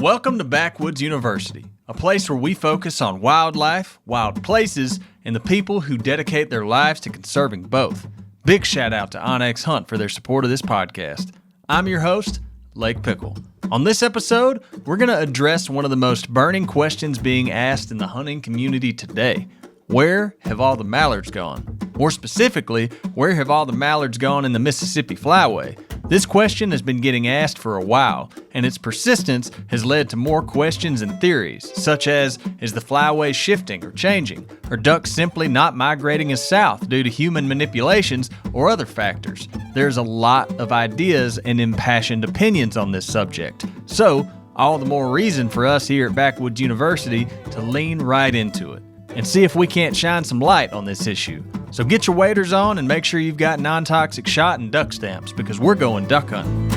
Welcome to Backwoods University, a place where we focus on wildlife, wild places, and the people who dedicate their lives to conserving both. Big shout out to Onyx Hunt for their support of this podcast. I'm your host, Lake Pickle. On this episode, we're going to address one of the most burning questions being asked in the hunting community today. Where have all the mallards gone? More specifically, where have all the mallards gone in the Mississippi flyway? This question has been getting asked for a while, and its persistence has led to more questions and theories, such as, is the flyway shifting or changing? Are ducks simply not migrating as south due to human manipulations or other factors? There's a lot of ideas and impassioned opinions on this subject, so all the more reason for us here at Backwoods University to lean right into it and see if we can't shine some light on this issue. So get your waders on and make sure you've got non-toxic shot and duck stamps because we're going duck hunting.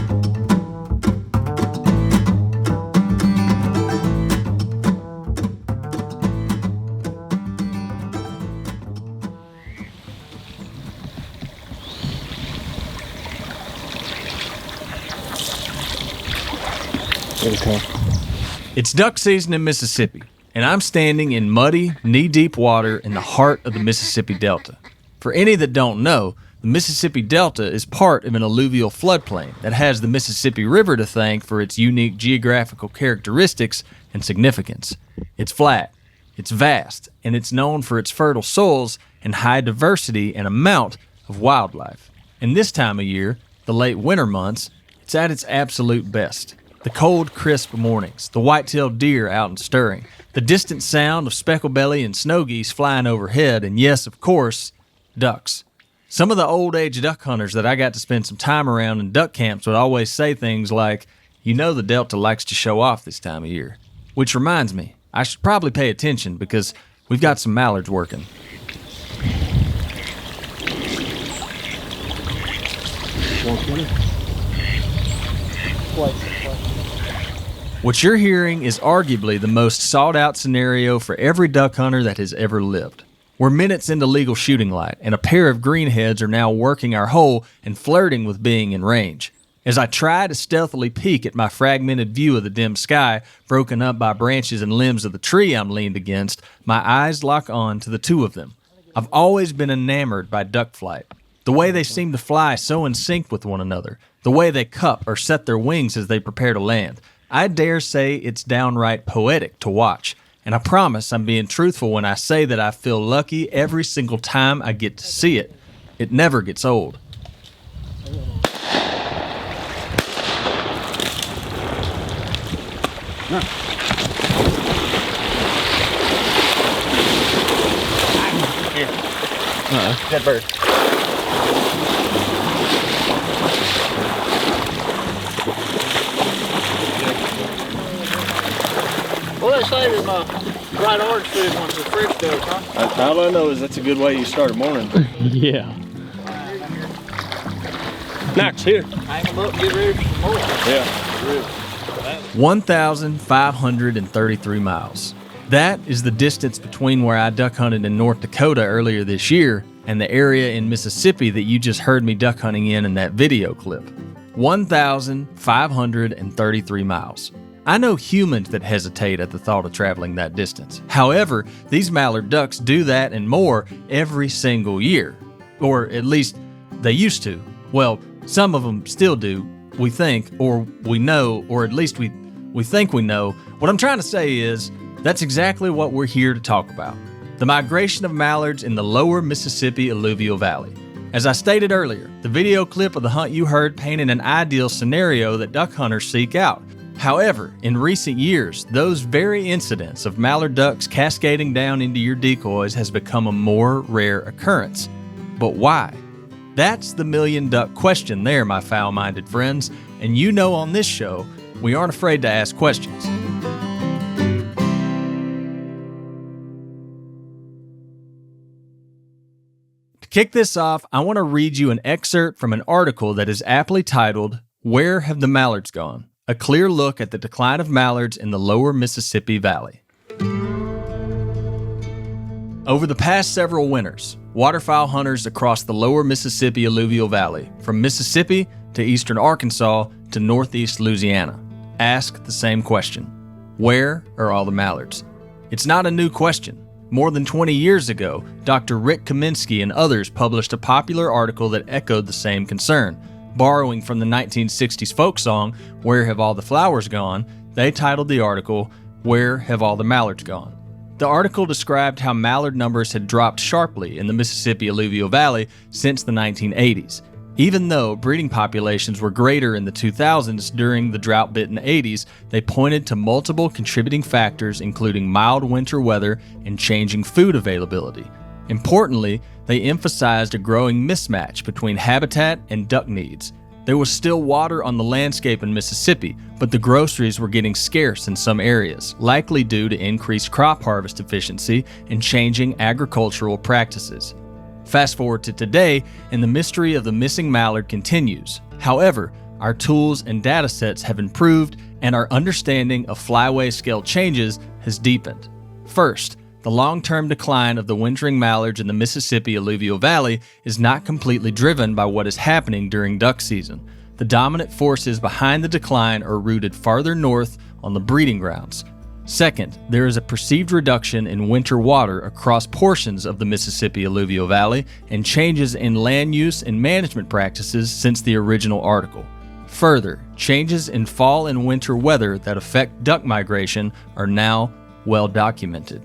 It's duck season in Mississippi, and I'm standing in muddy, knee-deep water in the heart of the Mississippi Delta. For any that don't know, the Mississippi Delta is part of an alluvial floodplain that has the Mississippi River to thank for its unique geographical characteristics and significance. It's flat, it's vast, and it's known for its fertile soils and high diversity and amount of wildlife. And this time of year, the late winter months, it's at its absolute best. The cold, crisp mornings, the white-tailed deer out and stirring, the distant sound of specklebelly and snow geese flying overhead, and yes, of course, ducks. Some of the old-age duck hunters that I got to spend some time around in duck camps would always say things like, you know the Delta likes to show off this time of year. Which reminds me, I should probably pay attention because we've got some mallards working. What you're hearing is arguably the most sought-out scenario for every duck hunter that has ever lived. We're minutes into legal shooting light, and a pair of greenheads are now working our hole and flirting with being in range. As I try to stealthily peek at my fragmented view of the dim sky, broken up by branches and limbs of the tree I'm leaned against, my eyes lock on to the two of them. I've always been enamored by duck flight. The way they seem to fly so in sync with one another, the way they cup or set their wings as they prepare to land. I dare say it's downright poetic to watch, and I promise I'm being truthful when I say that I feel lucky every single time I get to see it. It never gets old. Here. Dead bird. Well, they say there's bright orange food once the fridge goes, huh? All I know is that's a good way you start a morning. Yeah. Max, here. Hang them up and get ready for some more. Yeah. 1,533 miles. That is the distance between where I duck hunted in North Dakota earlier this year and the area in Mississippi that you just heard me duck hunting in that video clip. 1,533 miles. I know humans that hesitate at the thought of traveling that distance. However, these mallard ducks do that and more every single year. Or at least they used to. Well, some of them still do, we think, or we know, or at least we think we know. What I'm trying to say is, that's exactly what we're here to talk about. The migration of mallards in the lower Mississippi alluvial valley. As I stated earlier, the video clip of the hunt you heard painted an ideal scenario that duck hunters seek out. However, in recent years, those very incidents of mallard ducks cascading down into your decoys has become a more rare occurrence. But why? That's the million-duck question there, my foul-minded friends, and you know on this show, we aren't afraid to ask questions. To kick this off, I want to read you an excerpt from an article that is aptly titled, Where Have the Mallards Gone? A clear look at the decline of mallards in the lower Mississippi Valley. Over the past several winters, waterfowl hunters across the lower Mississippi alluvial valley, from Mississippi to eastern Arkansas to northeast Louisiana, ask the same question. Where are all the mallards? It's not a new question. More than 20 years ago, Dr. Rick Kaminsky and others published a popular article that echoed the same concern. Borrowing from the 1960s folk song, Where Have All the Flowers Gone?, they titled the article, Where Have All the Mallards Gone? The article described how mallard numbers had dropped sharply in the Mississippi alluvial valley since the 1980s. Even though breeding populations were greater in the 2000s during the drought-bitten 80s, they pointed to multiple contributing factors including mild winter weather and changing food availability. Importantly, they emphasized a growing mismatch between habitat and duck needs. There was still water on the landscape in Mississippi, but the groceries were getting scarce in some areas, likely due to increased crop harvest efficiency and changing agricultural practices. Fast forward to today, and the mystery of the missing mallard continues. However, our tools and data sets have improved, and our understanding of flyway scale changes has deepened. First, the long-term decline of the wintering mallards in the Mississippi alluvial valley is not completely driven by what is happening during duck season. The dominant forces behind the decline are rooted farther north on the breeding grounds. Second, there is a perceived reduction in winter water across portions of the Mississippi alluvial valley and changes in land use and management practices since the original article. Further, changes in fall and winter weather that affect duck migration are now well documented.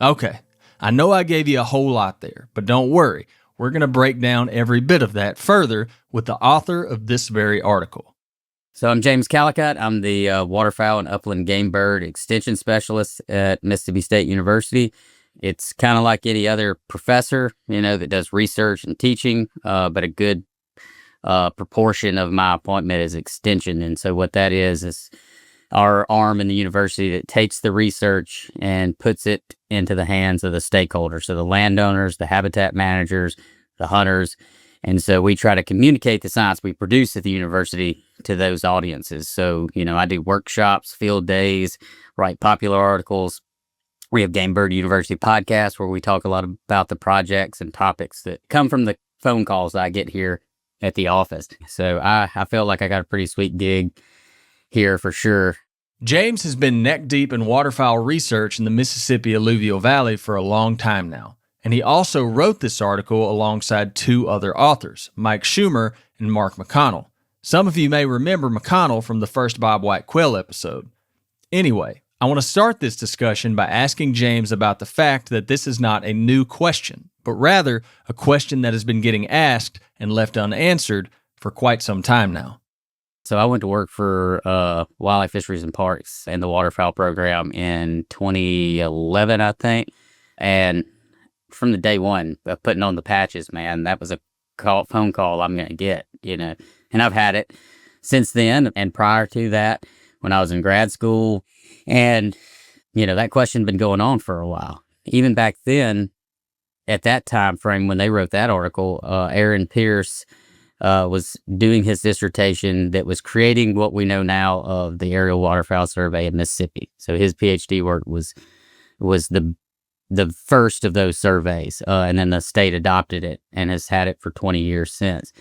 Okay, I know I gave you a whole lot there, but don't worry, we're going to break down every bit of that further with the author of this very article. So I'm James Callicutt. I'm the waterfowl and upland game bird extension specialist at Mississippi State University. It's kind of like any other professor, that does research and teaching, but a good proportion of my appointment is extension. And so what that is our arm in the university that takes the research and puts it into the hands of the stakeholders. So the landowners, the habitat managers, the hunters. And so we try to communicate the science we produce at the university to those audiences. So, I do workshops, field days, write popular articles. We have Game Bird University podcast where we talk a lot about the projects and topics that come from the phone calls I get here at the office. So I feel like I got a pretty sweet gig here for sure. James has been neck-deep in waterfowl research in the Mississippi alluvial valley for a long time now, and he also wrote this article alongside two other authors, Mike Schumer and Mark McConnell. Some of you may remember McConnell from the first Bob White Quail episode. Anyway, I want to start this discussion by asking James about the fact that this is not a new question, but rather a question that has been getting asked and left unanswered for quite some time now. So I went to work for Wildlife Fisheries and Parks and the waterfowl program in 2011, I think. And from the day one of putting on the patches, man, that was a phone call I'm going to get, And I've had it since then and prior to that when I was in grad school. And, that question had been going on for a while. Even back then, at that time frame when they wrote that article, Aaron Pierce was doing his dissertation that was creating what we know now of the aerial waterfowl survey in Mississippi. So his PhD work was the first of those surveys, and then the state adopted it and has had it for 20 years since.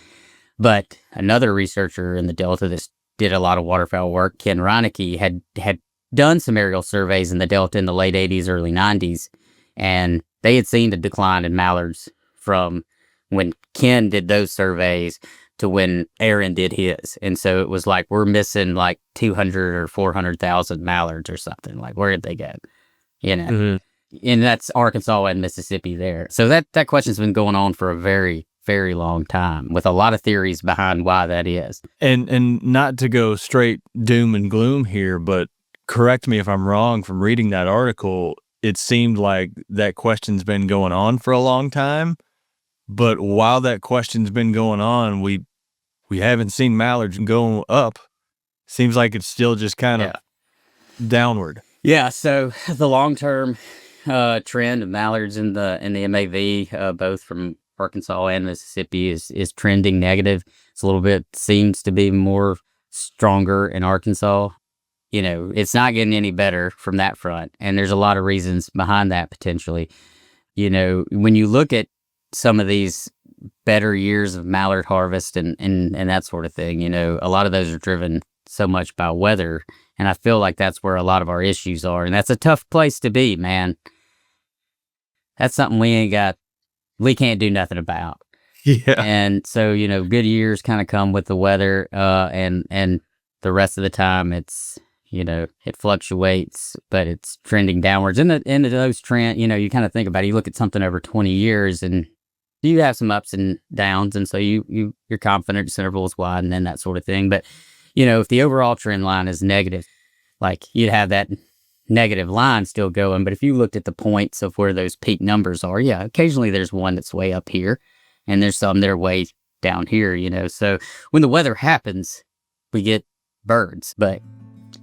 But another researcher in the Delta that did a lot of waterfowl work, Ken Reinecke, had done some aerial surveys in the Delta in the late 80s, early 90s, and they had seen the decline in mallards from when Ken did those surveys to when Aaron did his. And so it was like, we're missing like 200 or 400,000 mallards or something. Like, where did they go? Mm-hmm. And that's Arkansas and Mississippi there. So that question's been going on for a very, very long time with a lot of theories behind why that is. And not to go straight doom and gloom here, but correct me if I'm wrong, from reading that article, it seemed like that question's been going on for a long time. But while that question's been going on, we haven't seen mallards go up. Seems like it's still just kind of downward. Yeah, so the long-term trend of mallards in the MAV, both from Arkansas and Mississippi, is trending negative. It's a little bit, seems to be more stronger in Arkansas. It's not getting any better from that front. And there's a lot of reasons behind that potentially. When you look at some of these better years of mallard harvest and that sort of thing. You know, a lot of those are driven so much by weather. And I feel like that's where a lot of our issues are. And that's a tough place to be, man. That's something we can't do nothing about. Yeah. And so, you know, good years kind of come with the weather, and the rest of the time it's, you know, it fluctuates, but it's trending downwards. And into those trend, you know, you kind of think about it, you look at something over 20 years and you have some ups and downs. And so your confidence intervals widen and that sort of thing. But, you know, if the overall trend line is negative, like you'd have that negative line still going. But if you looked at the points of where those peak numbers are, yeah, occasionally there's one that's way up here and there's some that are way down here, you know. So when the weather happens, we get birds. But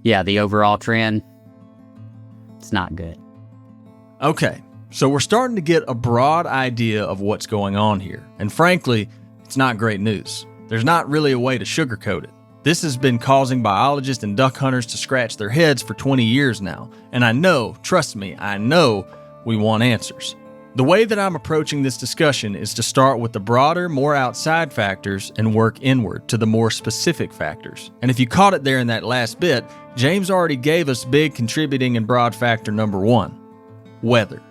yeah, the overall trend, it's not good. Okay, so we're starting to get a broad idea of what's going on here. And frankly, it's not great news. There's not really a way to sugarcoat it. This has been causing biologists and duck hunters to scratch their heads for 20 years now. And I know, trust me, I know we want answers. The way that I'm approaching this discussion is to start with the broader, more outside factors and work inward to the more specific factors. And if you caught it there in that last bit, James already gave us big contributing and broad factor number 1, weather.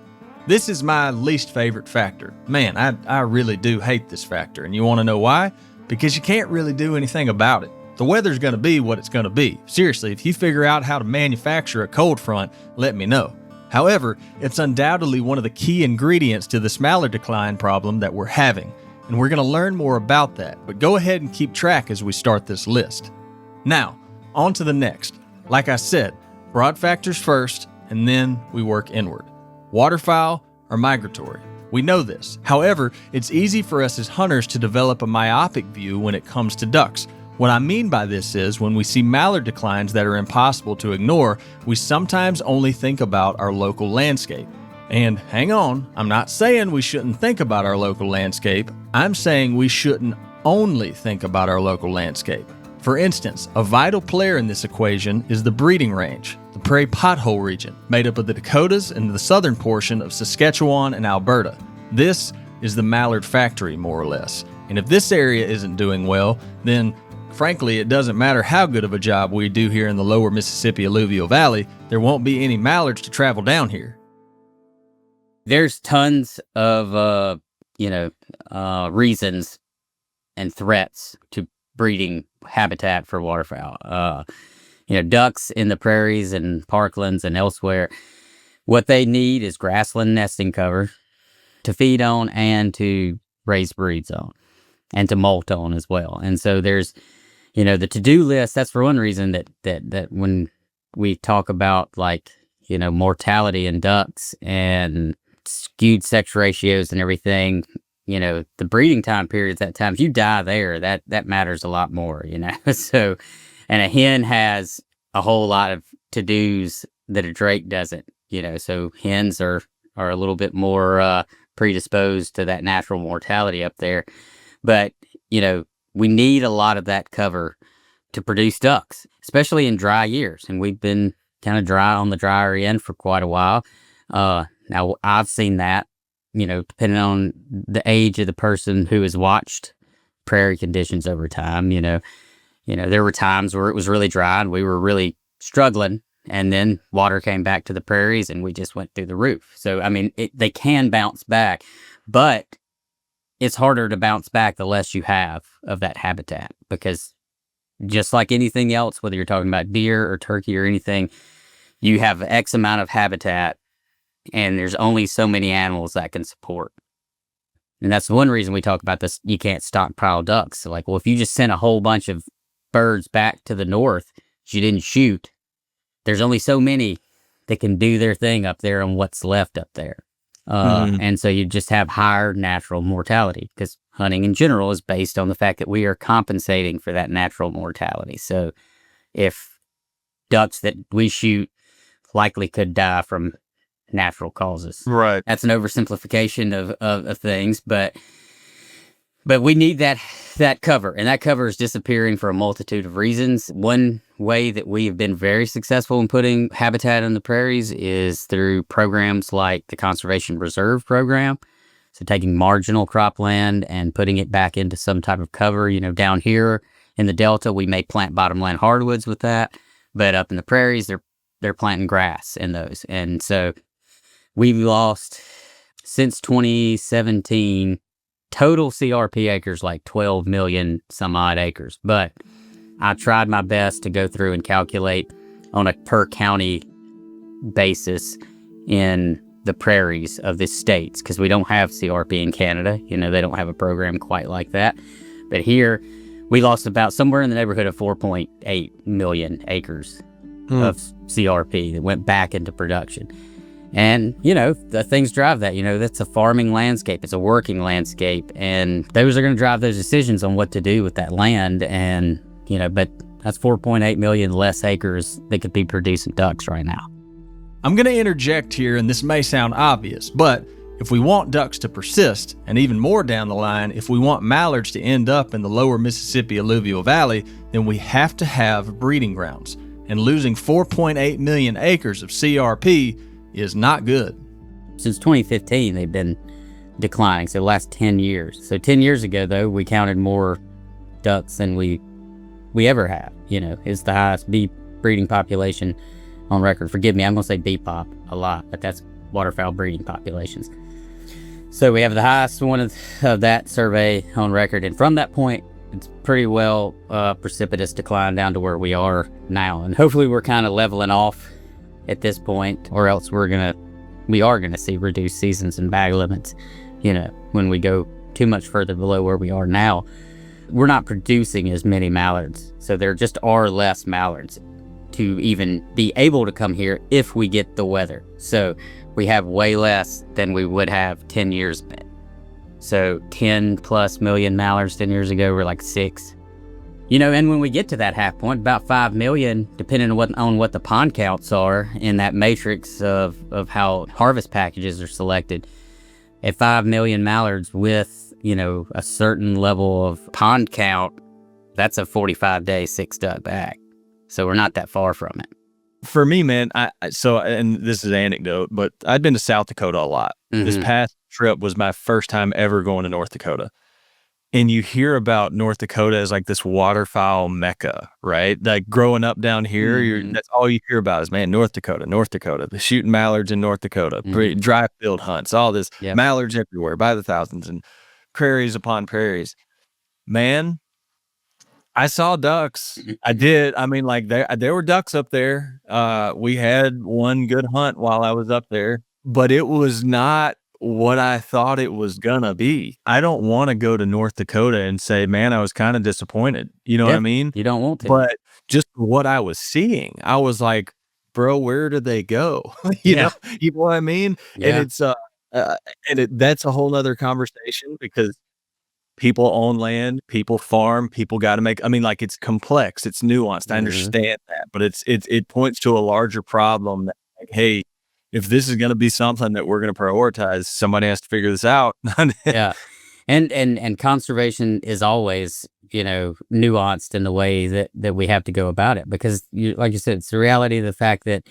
This is my least favorite factor. Man, I really do hate this factor. And you want to know why? Because you can't really do anything about it. The weather's going to be what it's going to be. Seriously, if you figure out how to manufacture a cold front, let me know. However, it's undoubtedly one of the key ingredients to this mallard decline problem that we're having, and we're going to learn more about that, but go ahead and keep track as we start this list. Now, on to the next. Like I said, broad factors first, and then we work inward. Waterfowl are migratory. We know this. However, it's easy for us as hunters to develop a myopic view when it comes to ducks. What I mean by this is when we see mallard declines that are impossible to ignore, we sometimes only think about our local landscape. And hang on, I'm not saying we shouldn't think about our local landscape. I'm saying we shouldn't only think about our local landscape. For instance, a vital player in this equation is the breeding range, the prairie pothole region, made up of the Dakotas and the southern portion of Saskatchewan and Alberta. This is the mallard factory, more or less. And if this area isn't doing well, then frankly, it doesn't matter how good of a job we do here in the lower Mississippi alluvial valley, there won't be any mallards to travel down here. There's tons of, reasons and threats to breeding habitat for waterfowl. Ducks in the prairies and parklands and elsewhere, what they need is grassland nesting cover to feed on and to raise breeds on and to molt on as well. And so there's, the to-do list, that's for one reason that when we talk about mortality in ducks and skewed sex ratios and everything, the breeding time periods, that times you die there, that matters a lot more, So, and a hen has a whole lot of to-dos that a drake doesn't, so hens are a little bit more predisposed to that natural mortality up there. But, we need a lot of that cover to produce ducks, especially in dry years. And we've been kind of dry on the drier end for quite a while. Now, I've seen that, depending on the age of the person who has watched prairie conditions over time, there were times where it was really dry and we were really struggling. And then water came back to the prairies and we just went through the roof. So, they can bounce back, but it's harder to bounce back the less you have of that habitat, because just like anything else, whether you're talking about deer or turkey or anything, you have X amount of habitat and there's only so many animals that can support. And that's one reason we talk about this. You can't stockpile ducks. So if you just sent a whole bunch of birds back to the north that you didn't shoot, there's only so many that can do their thing up there on what's left up there. And so you just have higher natural mortality, because hunting in general is based on the fact that we are compensating for that natural mortality. So if ducks that we shoot likely could die from natural causes. Right. That's an oversimplification of things, but we need that cover, and that cover is disappearing for a multitude of reasons. One way that we have been very successful in putting habitat on the prairies is through programs like the Conservation Reserve Program. So taking marginal cropland and putting it back into some type of cover. Down here in the Delta, we may plant bottomland hardwoods with that, but up in the prairies, they're planting grass in those. And so we've lost, since 2017, total CRP acres, like 12 million some odd acres. But I tried my best to go through and calculate on a per county basis in the prairies of the states, because we don't have CRP in Canada. They don't have a program quite like that. But here, we lost about somewhere in the neighborhood of 4.8 million acres of CRP that went back into production. And, the things drive that. That's a farming landscape. It's a working landscape. And those are going to drive those decisions on what to do with that land. And, but that's 4.8 million less acres that could be producing ducks right now. I'm going to interject here, and this may sound obvious, but if we want ducks to persist, and even more down the line, if we want mallards to end up in the lower Mississippi alluvial valley, then we have to have breeding grounds. And losing 4.8 million acres of CRP is not good. Since 2015, they've been declining, so the last 10 years. So 10 years ago, though, we counted more ducks than we ever have. It's the highest bee breeding population on record. Forgive me, I'm going to say bee pop a lot, but that's waterfowl breeding populations. So we have the highest one of that survey on record, and from that point, it's pretty well precipitous decline down to where we are now. And hopefully we're kind of leveling off at this point, or else we are gonna see reduced seasons and bag limits. When we go too much further below where we are now, we're not producing as many mallards, so there just are less mallards to even be able to come here if we get the weather. So we have way less than we would have 10 years ago. So 10 plus million mallards 10 years ago were like 6. And when we get to that half point, about 5 million, depending on what the pond counts are in that matrix of how harvest packages are selected, at 5 million mallards with, a certain level of pond count, that's a 45-day 6-duck bag. So we're not that far from it. For me, man, and this is an anecdote, but I'd been to South Dakota a lot. Mm-hmm. This past trip was my first time ever going to North Dakota. And you hear about North Dakota as like this waterfowl mecca, right? Like growing up down here, that's all you hear about is, man, North Dakota, the shooting mallards in North Dakota, dry field hunts, all this, mallards everywhere by the thousands, and prairies upon prairies. Man, I saw ducks. I did. I mean, like there were ducks up there. We had one good hunt while I was up there, but it was not what I thought it was gonna be. I don't want to go to North Dakota and say, man, I was kind of disappointed. You know what I mean? You don't want to. But just what I was seeing, I was like, bro, where did they go? you know what I mean? Yeah. And that's a whole nother conversation, because people own land, people farm, people got to make, it's complex, it's nuanced. I understand that, but it points to a larger problem that, like, hey, if this is going to be something that we're going to prioritize, somebody has to figure this out. Yeah. And conservation is always, nuanced in the way that we have to go about it, because like you said, it's the reality of the fact that,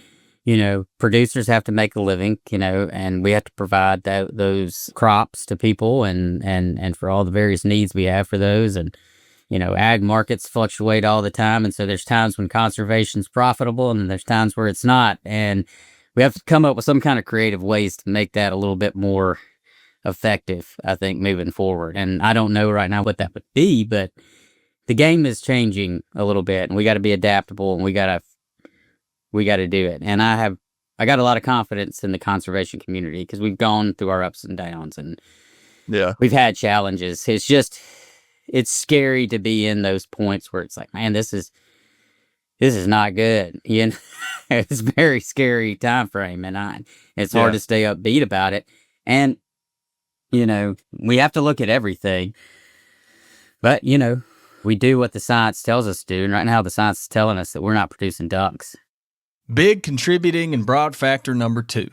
producers have to make a living, and we have to provide those crops to people and for all the various needs we have for those. And, ag markets fluctuate all the time. And so there's times when conservation's profitable, and then there's times where it's not. And we have to come up with some kind of creative ways to make that a little bit more effective, I think, moving forward. And I don't know right now what that would be, but the game is changing a little bit, and we got to be adaptable, and we got to do it. And I got a lot of confidence in the conservation community, because we've gone through our ups and downs, and we've had challenges. It's scary to be in those points where it's like, man, this is not good. It's a very scary time frame, and it's hard to stay upbeat about it. And, we have to look at everything. But, we do what the science tells us to do. And right now the science is telling us that we're not producing ducks. Big contributing and broad factor number 2,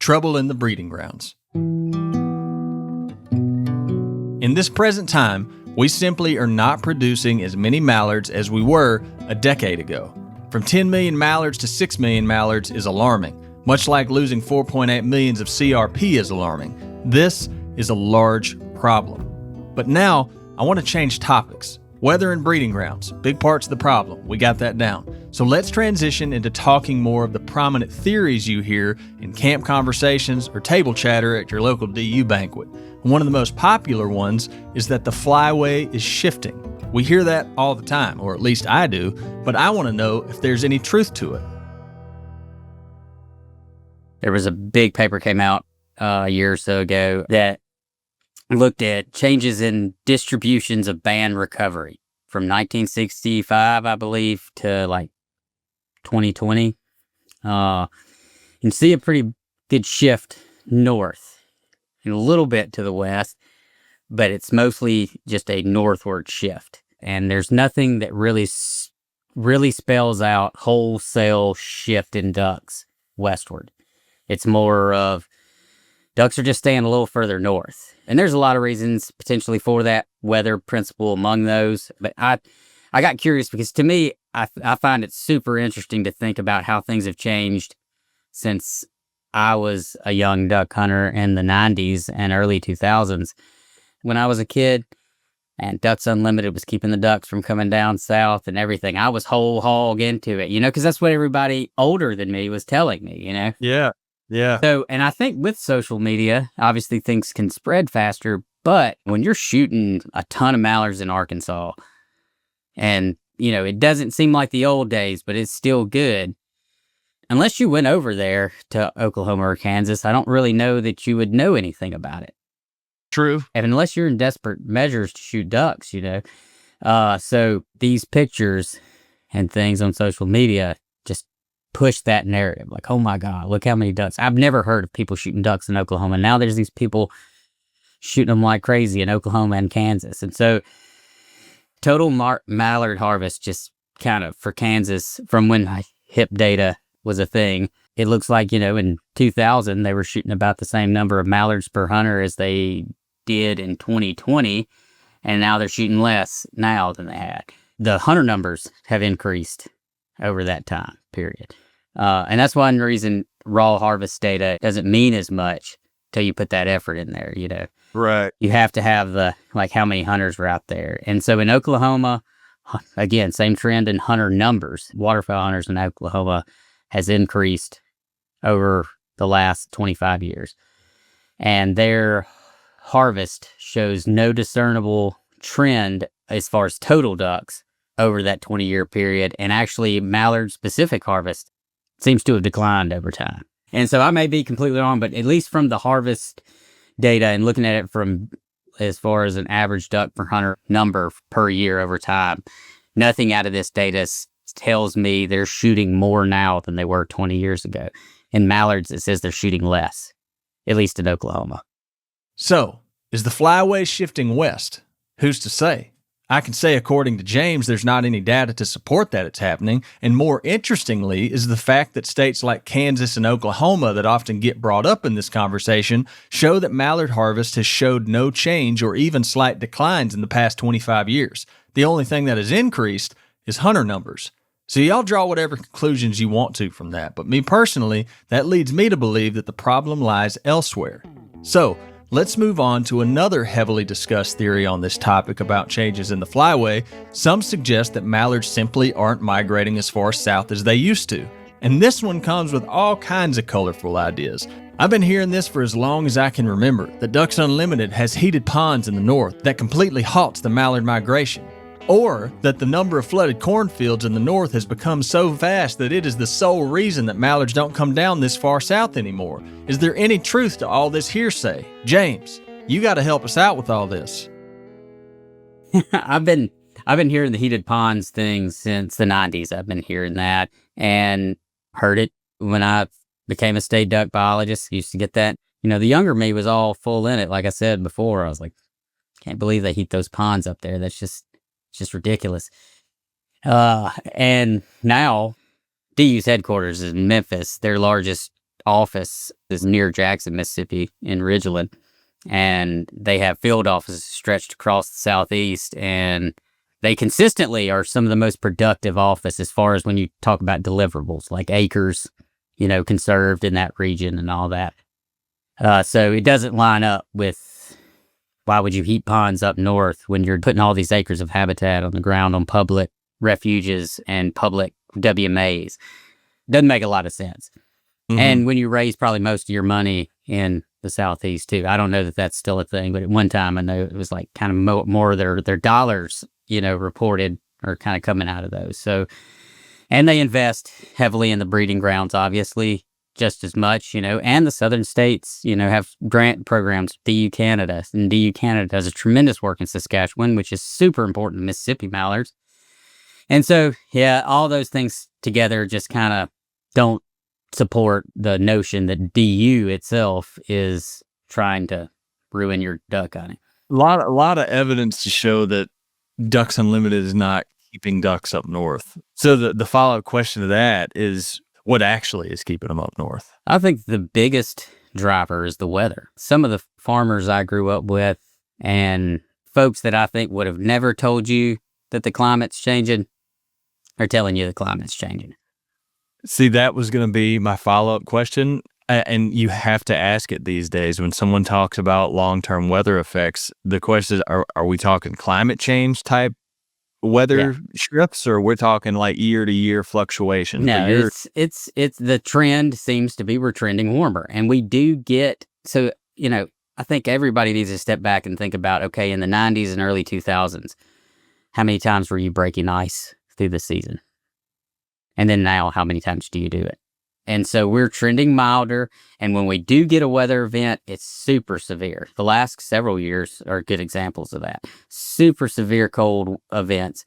trouble in the breeding grounds. In this present time, we simply are not producing as many mallards as we were a decade ago. From 10 million mallards to 6 million mallards is alarming, much like losing 4.8 millions of CRP is alarming. This is a large problem. But now, I want to change topics. Weather and breeding grounds, big parts of the problem. We got that down. So let's transition into talking more of the prominent theories you hear in camp conversations or table chatter at your local DU banquet. One of the most popular ones is that the flyway is shifting. We hear that all the time, or at least I do, but I want to know if there's any truth to it. There was a big paper came out a year or so ago that looked at changes in distributions of band recovery from 1965, I believe, to like 2020. You can see a pretty good shift north and a little bit to the west, but it's mostly just a northward shift. And there's nothing that really spells out wholesale shift in ducks westward. It's more of ducks are just staying a little further north. And there's a lot of reasons potentially for that, weather principle among those. But I got curious because to me, I find it super interesting to think about how things have changed since I was a young duck hunter in the 90s and early 2000s. When I was a kid, and Ducks Unlimited was keeping the ducks from coming down south and everything. I was whole hog into it, because that's what everybody older than me was telling me, Yeah. Yeah. So, and I think with social media, obviously things can spread faster, but when you're shooting a ton of mallards in Arkansas and, it doesn't seem like the old days, but it's still good. Unless you went over there to Oklahoma or Kansas, I don't really know that you would know anything about it. True. And unless you're in desperate measures to shoot ducks, So these pictures and things on social media just push that narrative. Like, oh my God, look how many ducks. I've never heard of people shooting ducks in Oklahoma. Now there's these people shooting them like crazy in Oklahoma and Kansas. And so total mallard harvest just kind of for Kansas from when HIP data was a thing. It looks like, in 2000, they were shooting about the same number of mallards per hunter as they did in 2020. And now they're shooting less now than they had. The hunter numbers have increased over that time period. And that's one reason raw harvest data doesn't mean as much till you put that effort in there, Right. You have to have how many hunters were out there. And so in Oklahoma, again, same trend in hunter numbers. Waterfowl hunters in Oklahoma has increased over the last 25 years. And their harvest shows no discernible trend as far as total ducks over that 20-year period. And actually, mallard-specific harvest seems to have declined over time. And so I may be completely wrong, but at least from the harvest data and looking at it from as far as an average duck per hunter number per year over time, nothing out of this data tells me they're shooting more now than they were 20 years ago. In mallards, it says they're shooting less, at least in Oklahoma. So, is the flyway shifting west? Who's to say? I can say, according to James, there's not any data to support that it's happening, and more interestingly is the fact that states like Kansas and Oklahoma that often get brought up in this conversation show that mallard harvest has showed no change or even slight declines in the past 25 years. The only thing that has increased is hunter numbers. So y'all draw whatever conclusions you want to from that, but me personally, that leads me to believe that the problem lies elsewhere. So, let's move on to another heavily discussed theory on this topic about changes in the flyway. Some suggest that mallards simply aren't migrating as far south as they used to. And this one comes with all kinds of colorful ideas. I've been hearing this for as long as I can remember, that Ducks Unlimited has heated ponds in the north that completely halts the mallard migration. Or that the number of flooded cornfields in the north has become so vast that it is the sole reason that mallards don't come down this far south anymore. Is there any truth to all this hearsay? James, you got to help us out with all this. I've been hearing the heated ponds thing since the 90s. I've been hearing that and heard it when I became a state duck biologist. Used to get that. The younger me was all full in it. Like I said before, I was like, can't believe they heat those ponds up there. That's just ridiculous. And now DU's headquarters is in Memphis. Their largest office is near Jackson, Mississippi in Ridgeland. And they have field offices stretched across the southeast. And they consistently are some of the most productive office as far as when you talk about deliverables, like acres, conserved in that region and all that. So it doesn't line up with Why would you heat ponds up north when you're putting all these acres of habitat on the ground on public refuges and public WMAs? Doesn't make a lot of sense. Mhm. And when you raise probably most of your money in the Southeast too. I don't know that that's still a thing, but at one time I know it was like kind of more of their dollars, reported are kind of coming out of those. So, and they invest heavily in the breeding grounds, obviously, just as much, and the southern states, have grant programs, DU Canada, and DU Canada does a tremendous work in Saskatchewan, which is super important to Mississippi mallards. And so, yeah, all those things together just kind of don't support the notion that DU itself is trying to ruin your duck hunting. A lot of evidence to show that Ducks Unlimited is not keeping ducks up north. So the follow-up question to that is, what actually is keeping them up north? I think the biggest driver is the weather. Some of the farmers I grew up with and folks that I think would have never told you that the climate's changing are telling you the climate's changing. See, that was going to be my follow-up question, and you have to ask it these days. When someone talks about long-term weather effects, the question is, are we talking climate change type weather shifts, or we're talking like year-to-year fluctuations? No, it's the trend seems to be we're trending warmer, and we do get, so, I think everybody needs to step back and think about, okay, in the 90s and early 2000s, how many times were you breaking ice through the season? And then now, how many times do you do it? And so we're trending milder. And when we do get a weather event, it's super severe. The last several years are good examples of that. Super severe cold events.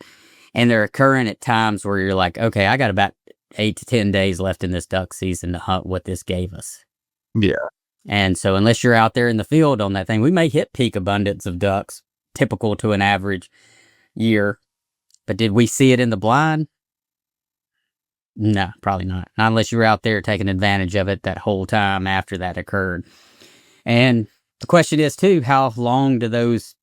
And they're occurring at times where you're like, okay, I got about 8 to 10 days left in this duck season to hunt what this gave us. Yeah. And so unless you're out there in the field on that thing, we may hit peak abundance of ducks, typical to an average year. But did we see it in the blind? No, probably not. Not unless you were out there taking advantage of it that whole time after that occurred. And the question is, too, how long do those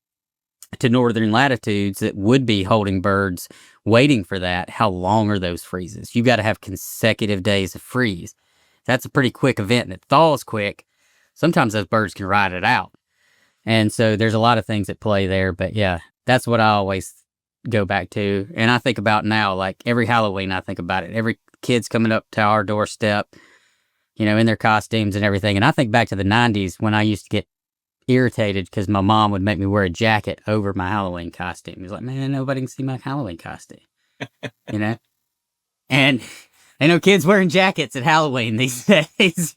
to northern latitudes that would be holding birds waiting for that, how long are those freezes? You've got to have consecutive days of freeze. That's a pretty quick event, and it thaws quick. Sometimes those birds can ride it out. And so there's a lot of things at play there. But, yeah, that's what I always go back to. And I think about now, like every Halloween, I think about it. Every kid's coming up to our doorstep, in their costumes and everything. And I think back to the 90s when I used to get irritated because my mom would make me wear a jacket over my Halloween costume. It was like, man, nobody can see my Halloween costume, And I know kids wearing jackets at Halloween these days,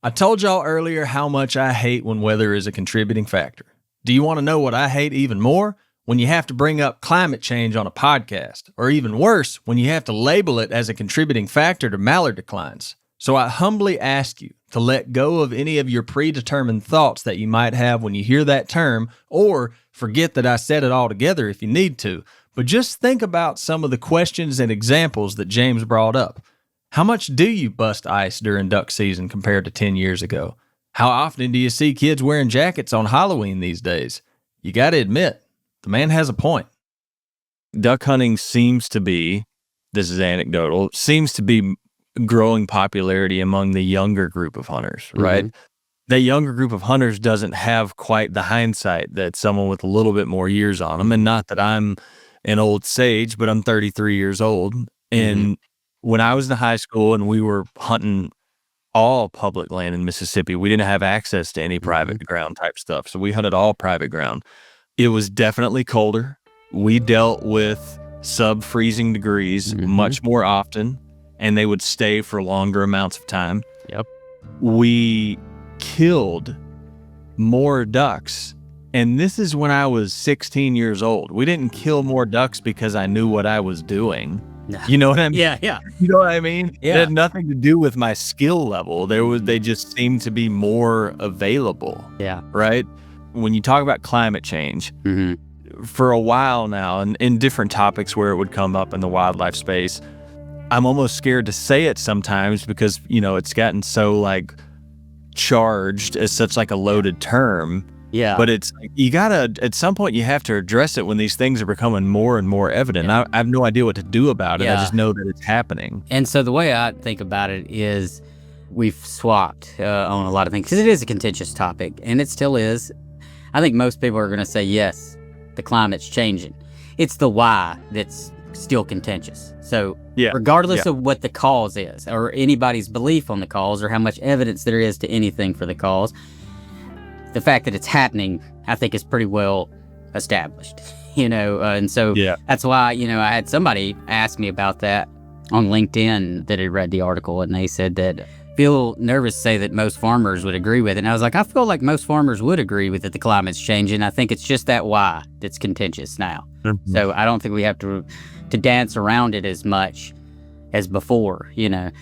I told y'all earlier how much I hate when weather is a contributing factor. Do you want to know what I hate even more? When you have to bring up climate change on a podcast, or even worse, when you have to label it as a contributing factor to mallard declines. So I humbly ask you to let go of any of your predetermined thoughts that you might have when you hear that term, or forget that I said it altogether if you need to, but just think about some of the questions and examples that James brought up. How much do you bust ice during duck season compared to 10 years ago? How often do you see kids wearing jackets on Halloween these days? You got to admit, the man has a point. Duck hunting seems to be, this is anecdotal, seems to be growing popularity among the younger group of hunters, right? Mm-hmm. That younger group of hunters doesn't have quite the hindsight that someone with a little bit more years on them. And not that I'm an old sage, but I'm 33 years old. And when I was in high school and we were hunting all public land in Mississippi, we didn't have access to any private ground type stuff. So we hunted all private ground. It was definitely colder. We dealt with sub-freezing degrees much more often, and they would stay for longer amounts of time. Yep. We killed more ducks, and this is when I was 16 years old. We didn't kill more ducks because I knew what I was doing. No. You know what I mean? Yeah. You know what I mean? Yeah. It had nothing to do with my skill level. They just seemed to be more available. Yeah. Right? When you talk about climate change, for a while now, and in different topics where it would come up in the wildlife space, I'm almost scared to say it sometimes because, it's gotten so like charged as such like a loaded term. Yeah. But it's you gotta, at some point you have to address it when these things are becoming more and more evident. Yeah. I have no idea what to do about it. Yeah. I just know that it's happening. And so the way I think about it is we've swapped on a lot of things because it is a contentious topic, and it still is. I think most people are going to say, yes, the climate's changing. It's the why that's still contentious. So regardless of what the cause is, or anybody's belief on the cause, or how much evidence there is to anything for the cause, the fact that it's happening, I think, is pretty well established, and so that's why, I had somebody ask me about that on LinkedIn that had read the article, and they said that feel nervous to say that most farmers would agree with it. And I was like, I feel like most farmers would agree with it. The climate's changing. I think it's just that why that's contentious now. Mm-hmm. So I don't think we have to dance around it as much as before. The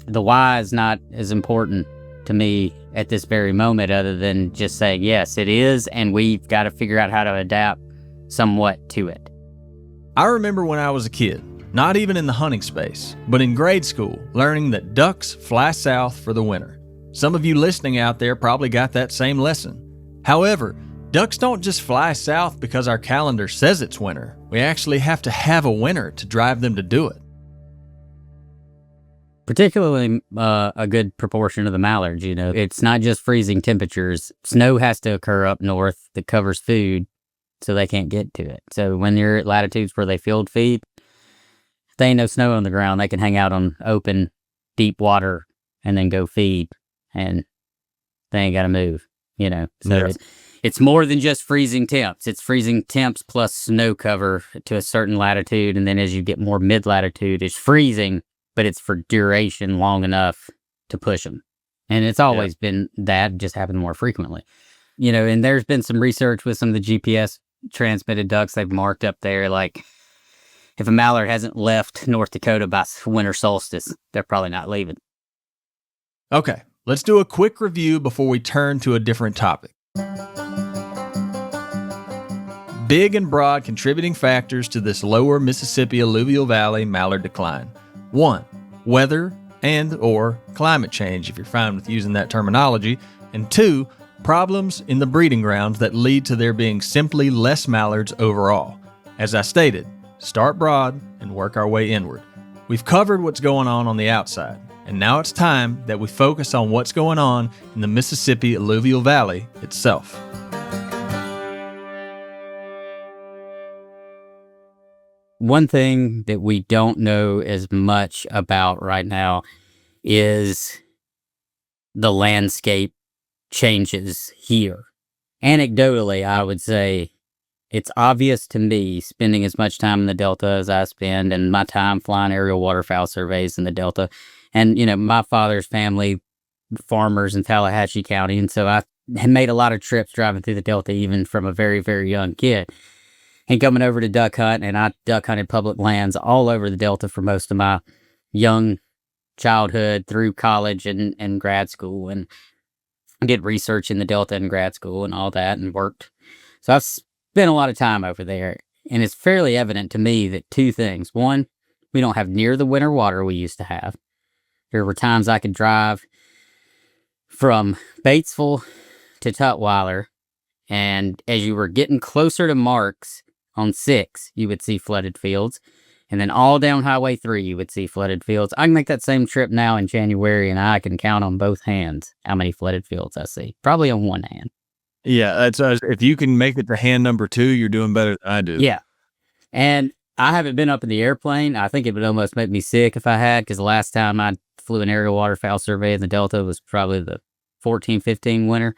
why is not as important to me at this very moment, other than just saying, yes, it is. And we've got to figure out how to adapt somewhat to it. I remember when I was a kid, not even in the hunting space, but in grade school, learning that ducks fly south for the winter. Some of you listening out there probably got that same lesson. However, ducks don't just fly south because our calendar says it's winter. We actually have to have a winter to drive them to do it. Particularly a good proportion of the mallards, It's not just freezing temperatures. Snow has to occur up north that covers food so they can't get to it. So when you're at latitudes where they field feed, if there ain't no snow on the ground, they can hang out on open, deep water and then go feed, and they ain't got to move, So it's more than just freezing temps. It's freezing temps plus snow cover to a certain latitude, and then as you get more mid-latitude, it's freezing, but it's for duration long enough to push them. And it's always been that, just happened more frequently. And there's been some research with some of the GPS transmitted ducks they've marked up there, like if a mallard hasn't left North Dakota by winter solstice, they're probably not leaving. Okay, let's do a quick review before we turn to a different topic. Big and broad contributing factors to this lower Mississippi alluvial valley mallard decline. 1. Weather and or climate change, if you're fine with using that terminology. And 2. Problems in the breeding grounds that lead to there being simply less mallards overall. As I stated, start broad and work our way inward. We've covered what's going on the outside, and now it's time that we focus on what's going on in the Mississippi alluvial valley itself. One thing that we don't know as much about right now is the landscape changes here. Anecdotally, I would say it's obvious to me, spending as much time in the Delta as I spend, and my time flying aerial waterfowl surveys in the Delta. And, my father's family, farmers in Tallahatchie County, and so I had made a lot of trips driving through the Delta, even from a very, very young kid. And coming over to duck hunt, and I duck hunted public lands all over the Delta for most of my young childhood through college and grad school, and did research in the Delta in grad school and all that, and worked. So I've spent a lot of time over there, and it's fairly evident to me that two things. One, we don't have near the winter water we used to have. There were times I could drive from Batesville to Tutwiler, and as you were getting closer to Marks on 6, you would see flooded fields. And then all down Highway 3, you would see flooded fields. I can make that same trip now in January, and I can count on both hands how many flooded fields I see. Probably on one hand. Yeah, that's if you can make it to hand number 2, you're doing better than I do. Yeah. And I haven't been up in the airplane. I think it would almost make me sick if I had, because the last time I flew an aerial waterfowl survey in the Delta was probably the 14-15 winter.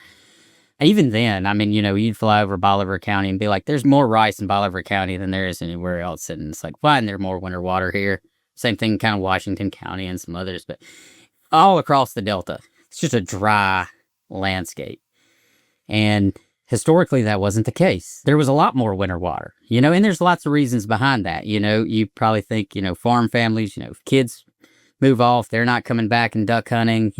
Even then, you'd fly over Bolivar County and be like, there's more rice in Bolivar County than there is anywhere else. And it's like, why isn't there more winter water here? Same thing kind of Washington County and some others. But all across the Delta, it's just a dry landscape. And historically, that wasn't the case. There was a lot more winter water, and there's lots of reasons behind that. You probably think, farm families, if kids move off, they're not coming back and duck hunting,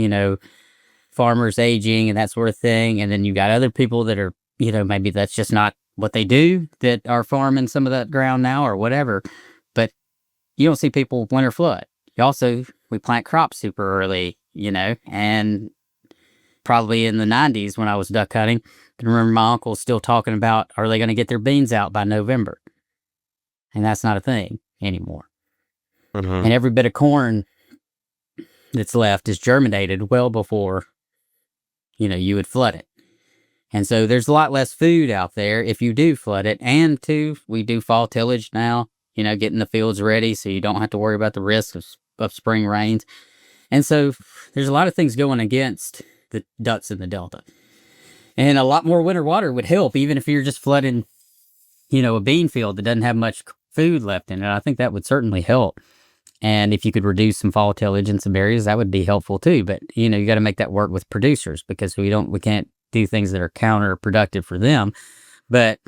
farmers aging and that sort of thing. And then you got other people that are, maybe that's just not what they do, that are farming some of that ground now or whatever. But you don't see people winter flood. We plant crops super early, and probably in the 90s when I was duck hunting, I can remember my uncle still talking about, are they going to get their beans out by November? And that's not a thing anymore. And every bit of corn that's left is germinated well before, you would flood it. And so there's a lot less food out there if you do flood it. And two, we do fall tillage now, getting the fields ready so you don't have to worry about the risk of spring rains. And so there's a lot of things going against the ducks in the Delta. And a lot more winter water would help, even if you're just flooding, a bean field that doesn't have much food left in it. I think that would certainly help. And if you could reduce some fall tillage in some areas, that would be helpful too. But, you got to make that work with producers, because we can't do things that are counterproductive for them. But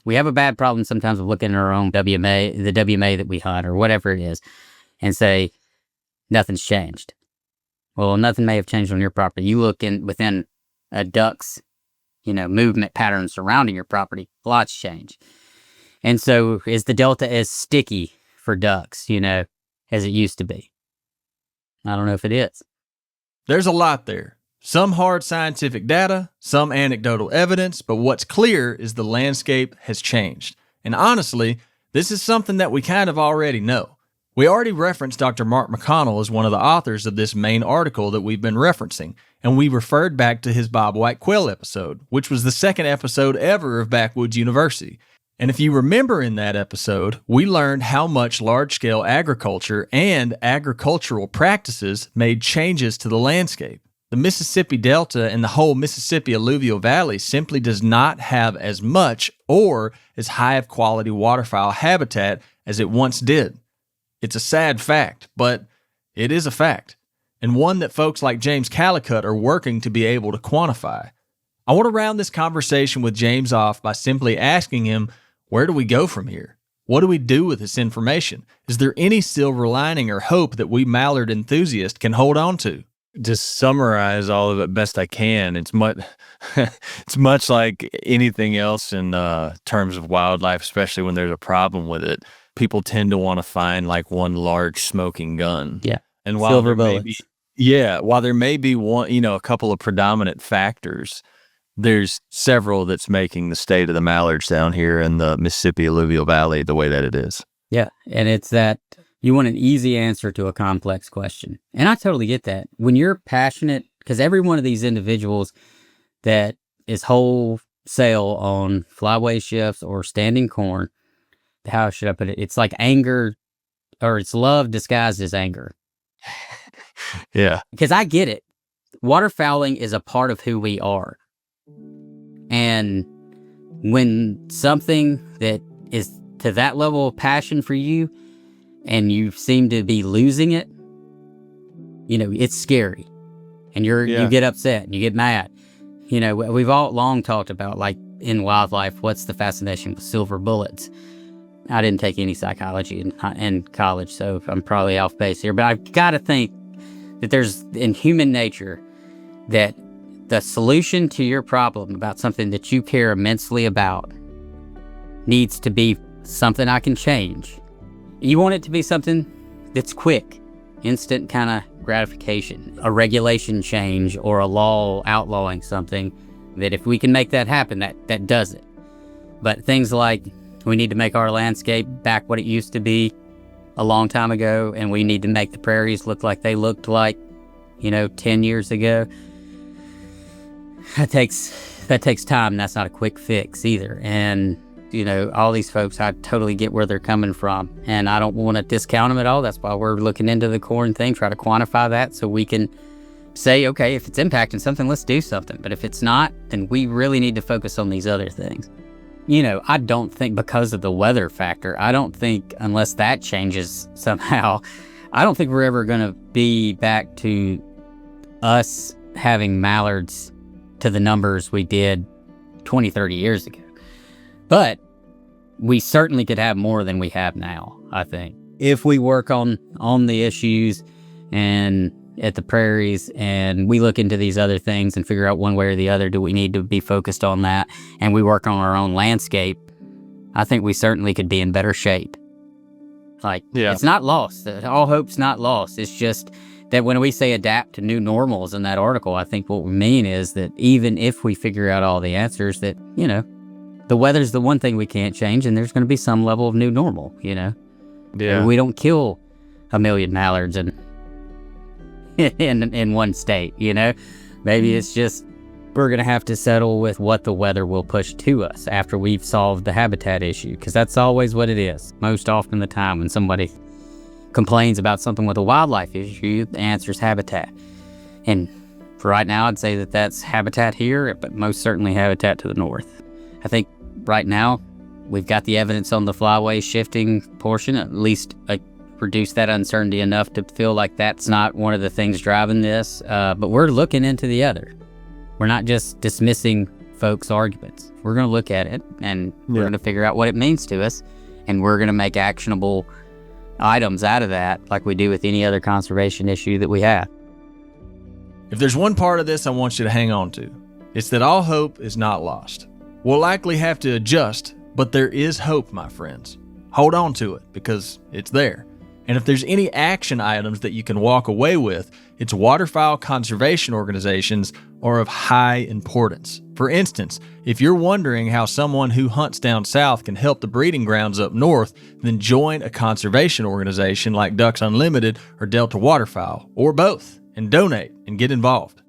we have a bad problem sometimes of looking at our own WMA, the WMA that we hunt or whatever it is, and say, nothing's changed. Well, nothing may have changed on your property. You look within a duck's, movement pattern surrounding your property, lots change. And so is the Delta as sticky for ducks, as it used to be? I don't know if it is. There's a lot there. Some hard scientific data, some anecdotal evidence, but what's clear is the landscape has changed. And honestly, this is something that we kind of already know. We already referenced Dr. Mark McConnell as one of the authors of this main article that we've been referencing, and we referred back to his bobwhite quail episode, which was the second episode ever of Backwoods University. And if you remember in that episode, we learned how much large-scale agriculture and agricultural practices made changes to the landscape. The Mississippi Delta and the whole Mississippi alluvial valley simply does not have as much or as high of quality waterfowl habitat as it once did. It's a sad fact, but it is a fact, and one that folks like James Callicutt are working to be able to quantify. I want to round this conversation with James off by simply asking him, where do we go from here? What do we do with this information? Is there any silver lining or hope that we mallard enthusiasts can hold on to? Just summarize all of it best I can. It's much like anything else in terms of wildlife, especially when there's a problem with it. People tend to want to find like one large smoking gun. Yeah. And while silver bullets. While there may be one, a couple of predominant factors, there's several that's making the state of the mallards down here in the Mississippi alluvial valley the way that it is. Yeah. And it's that you want an easy answer to a complex question. And I totally get that. When you're passionate, because every one of these individuals that is wholesale on flyway shifts or standing corn, how should I put it? It's like anger, or it's love disguised as anger. Yeah. Because I get it. Waterfowling is a part of who we are. And when something that is to that level of passion for you, and you seem to be losing it, it's scary. And you get upset and you get mad. We've all long talked about, like, in wildlife, what's the fascination with silver bullets? I didn't take any psychology in college, so I'm probably off base here. But I've got to think that there's, in human nature, that the solution to your problem about something that you care immensely about needs to be something I can change. You want it to be something that's quick, instant kind of gratification, a regulation change or a law outlawing something, that if we can make that happen, that does it. But things like, we need to make our landscape back what it used to be a long time ago, and we need to make the prairies look like they looked like, 10 years ago. That takes time. That's not a quick fix either. And, all these folks, I totally get where they're coming from, and I don't want to discount them at all. That's why we're looking into the corn thing, try to quantify that so we can say, okay, if it's impacting something, let's do something. But if it's not, then we really need to focus on these other things. I don't think, because of the weather factor, I don't think, unless that changes somehow, I don't think we're ever going to be back to us having mallards to the numbers we did 20, 30 years ago. But we certainly could have more than we have now, I think. If we work on the issues and at the prairies, and we look into these other things and figure out one way or the other, do we need to be focused on that, and we work on our own landscape, I think we certainly could be in better shape. It's not lost. All hope's not lost. It's just that when we say adapt to new normals in that article, I think what we mean is that even if we figure out all the answers, that, the weather's the one thing we can't change, and there's going to be some level of new normal, Yeah. We don't kill 1 million mallards in one state, Maybe it's just we're going to have to settle with what the weather will push to us after we've solved the habitat issue, because that's always what it is. Most often the time when somebody complains about something with a wildlife issue, the answer is habitat. And for right now, I'd say that that's habitat here, but most certainly habitat to the north. I think right now, we've got the evidence on the flyway shifting portion, at least reduce that uncertainty enough to feel like that's not one of the things driving this. But we're looking into the other. We're not just dismissing folks' arguments. We're going to look at it, and we're going to figure out what it means to us, and we're going to make actionable items out of that like we do with any other conservation issue that we have. If there's one part of this I want you to hang on to, it's that all hope is not lost. We'll likely have to adjust, but there is hope, my friends. Hold on to it because it's there. And if there's any action items that you can walk away with, it's waterfowl conservation organizations are of high importance. For instance, if you're wondering how someone who hunts down south can help the breeding grounds up north, then join a conservation organization like Ducks Unlimited or Delta Waterfowl, or both, and donate and get involved.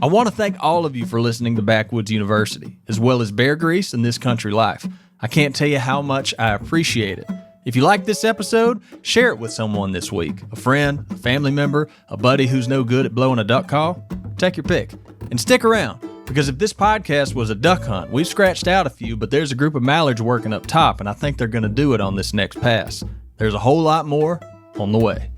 I want to thank all of you for listening to Backwoods University, as well as Bear Grease and This Country Life. I can't tell you how much I appreciate it. If you like this episode, share it with someone this week. A friend, a family member, a buddy who's no good at blowing a duck call. Take your pick. And stick around, because if this podcast was a duck hunt, we've scratched out a few, but there's a group of mallards working up top, and I think they're going to do it on this next pass. There's a whole lot more on the way.